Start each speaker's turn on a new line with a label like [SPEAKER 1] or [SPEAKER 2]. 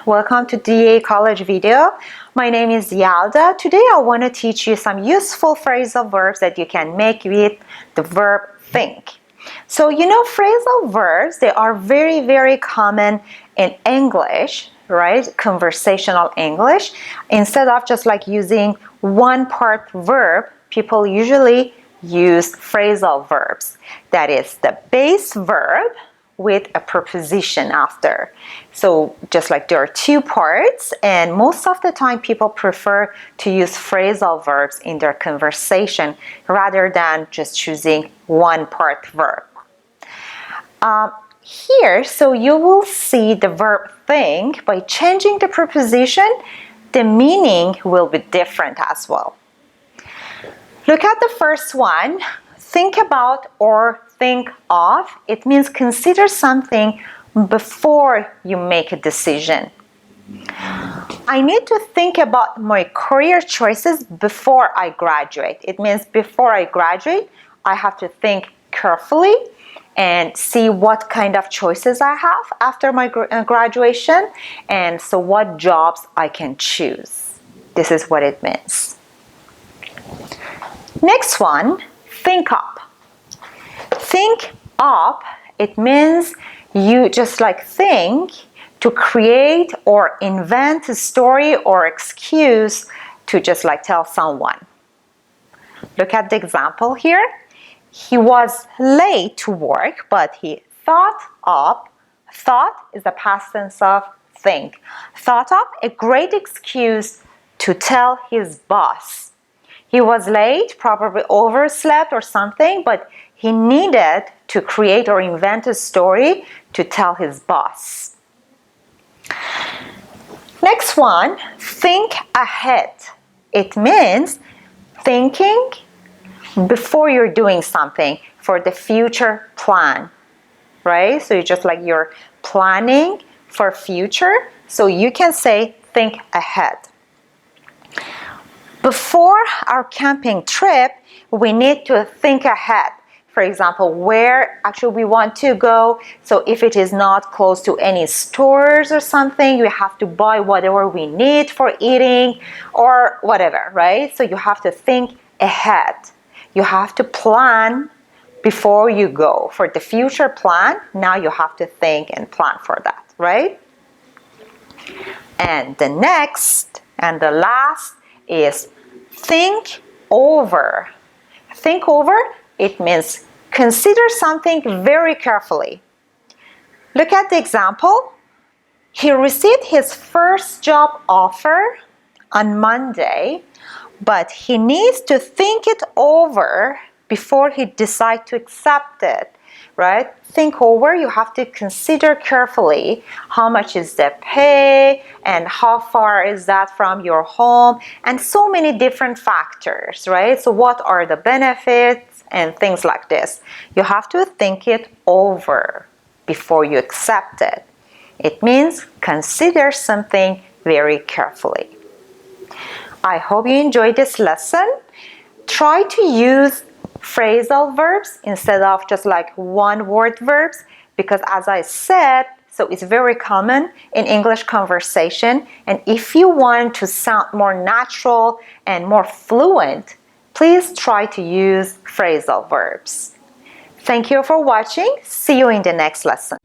[SPEAKER 1] welcome to DEA College video. My name is Yelda. Today I want to teach you some useful phrasal verbs that you can make with the verb think. So you know phrasal verbs, they are very common in English, right? Conversational English. Instead of just like using one part verb, people usually use phrasal verbs. That is the base verb with a preposition after. So just like there are two parts, and most of the time people prefer to use phrasal verbs in their conversation rather than just choosing one part verb. Here, so you will see the verb think. By changing the preposition, the meaning will be different as well. Look at the first one. Think about or think of. It means consider something before you make a decision. I need to think about my career choices before I graduate. It means before I graduate, I have to think carefully and see what kind of choices I have after my graduation, and so what jobs I can choose. This is what it means. Next one, think up. Think up, it means you just like think to create or invent a story or excuse to just like tell someone. Look at the example here. He was late to work, but he thought up. Thought is the past tense of think. Thought up a great excuse to tell his boss. He was late, probably overslept or something, but he needed to create or invent a story to tell his boss. Next one, think ahead. It means thinking before you're doing something for the future plan, right? So you're planning for future, so you can say think ahead. Before our camping trip, we need to think ahead. For example, where actually we want to go. So if it is not close to any stores or something, we have to buy whatever we need for eating or whatever, right? So you have to think ahead. You have to plan before you go. For the future plan, now you have to think and plan for that, right? And the next and the last is think over. Think over, it means consider something very carefully. Look at the example. He received his first job offer on Monday, but he needs to think it over before he decides to accept it, right? Think over, you have to consider carefully how much is the pay and how far is that from your home, and so many different factors, right? So what are the benefits and things like this. You have to think it over before you accept it. It means consider something very carefully. I hope you enjoyed this lesson. Try to use phrasal verbs instead of just like one word verbs, because as I said, so it's very common in English conversation, and if you want to sound more natural and more fluent, please try to use phrasal verbs. Thank you for watching. See you in the next lesson.